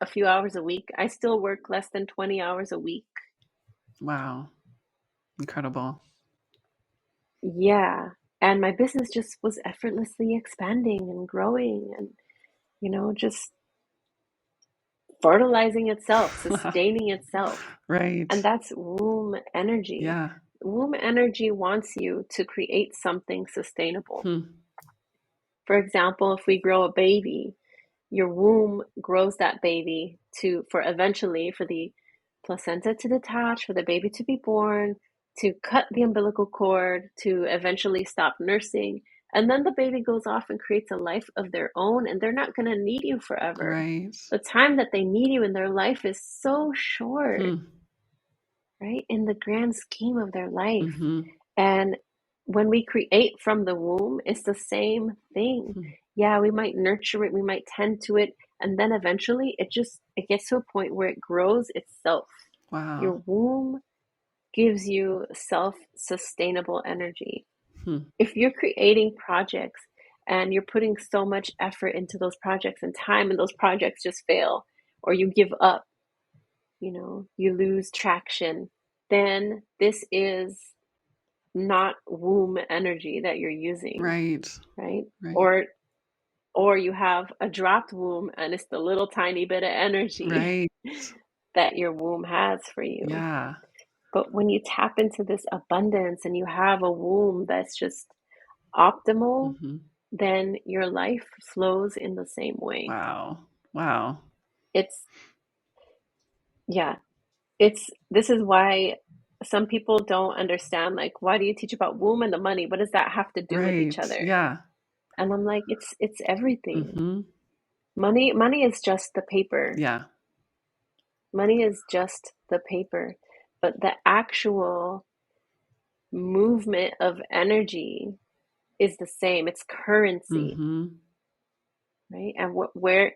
a few hours a week. I still work less than 20 hours a week. Wow. Incredible. Yeah. And my business just was effortlessly expanding and growing and, just fertilizing itself, sustaining itself. And Right. that's womb energy. Yeah. Womb energy wants you to create something sustainable. Hmm. For example, if we grow a baby, your womb grows that baby to for eventually for the placenta to detach, for the baby to be born, to cut the umbilical cord, to eventually stop nursing. And then the baby goes off and creates a life of their own, and they're not going to need you forever. Right. The time that they need you in their life is so short, Hmm. right? In the grand scheme of their life. Hmm. And when we create from the womb, it's the same thing. Hmm. Yeah, we might nurture it, we might tend to it, and then eventually it gets to a point where it grows itself. Wow. Your womb gives you self-sustainable energy. Hmm. If you're creating projects and you're putting so much effort into those projects and time, and those projects just fail, or you give up, you lose traction, then this is not womb energy that you're using, Right. right? Right. Or you have a dropped womb and it's the little tiny bit of energy Right. that your womb has for you. Yeah. But when you tap into this abundance and you have a womb that's just optimal, Hmm. then your life flows in the same way. Wow. Wow. It's yeah, it's this is why some people don't understand, like, why do you teach about womb and the money? What does that have to do with each Right. other? Yeah. And I'm like, it's everything. Hmm. Money is just the paper. Yeah. Money is just the paper. But the actual movement of energy is the same. It's currency, Hmm. right? And where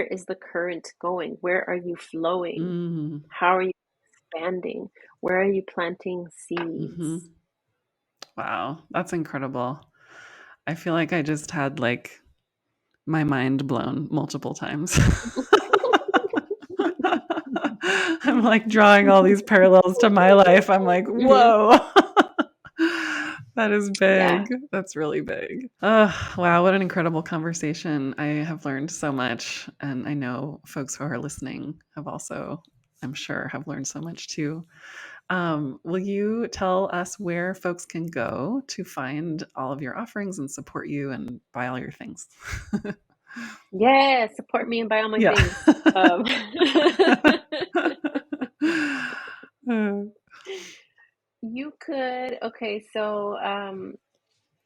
is the current going? Where are you flowing? Hmm. How are you expanding? Where are you planting Hmm. seeds? Wow. That's incredible. I feel like I just had like my mind blown multiple times. I'm like drawing all these parallels to my life. I'm like, Hmm. whoa. That is Yeah. big. That's really big. Wow, what an incredible conversation. I have learned so much. And I know folks who are listening have also, I'm sure, have learned so much too. Will you tell us where folks can go to find all of your offerings and support you and buy all your things? Yeah, support me and buy all my Yeah. things. Um, you could, okay, so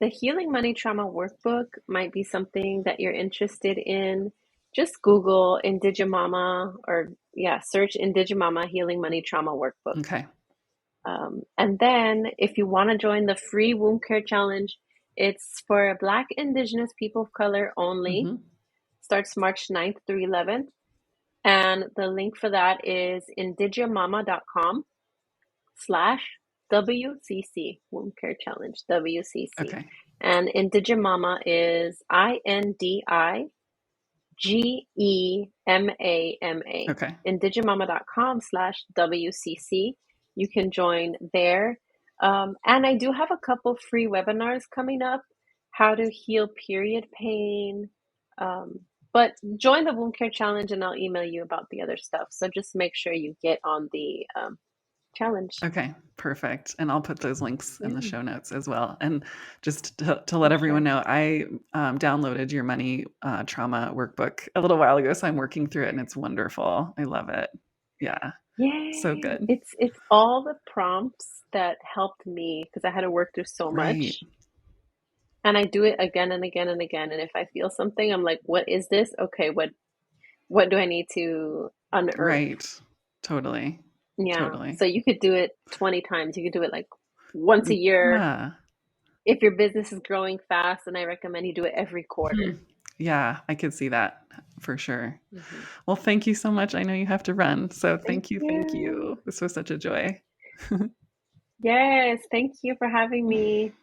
the Healing Money Trauma Workbook might be something that you're interested in. Just Google Indigimama, or yeah, search Indigimama Healing Money Trauma Workbook. Okay. And then if you want to join the free Womb Care Challenge, it's for Black, Indigenous people of color only. Hmm. Starts March 9th through 11th. And the link for that is indigimama.com/WCC, Womb Care Challenge, WCC. Okay. And Indigimama is INDIGEMAMA. Okay. Indigimama.com/WCC. You can join there. And I do have a couple free webinars coming up, how to heal period pain. Um, but join the wound care challenge and I'll email you about the other stuff. So just make sure you get on the challenge. Okay, perfect. And I'll put those links in the Yeah, show notes as well. And just to for let everyone sure. know, I downloaded your money trauma workbook a little while ago, so I'm working through it, and it's wonderful. I love it. Yeah, so Yay! good. It's all the prompts that helped me because I had to work through so Right, much. And I do it again and again and again. And if I feel something, I'm like, what is this? Okay, what do I need to unearth? right. Totally, Yeah. totally. So you could do it 20 times. You could do it like once a year. Yeah. If your business is growing fast, and I recommend you do it every Hmm. quarter. Yeah, I could see that for sure. Mhm. Well, thank you so much. I know you have to run, so Thank thank you, thank you. you. This was such a joy. Yes, thank you for having me.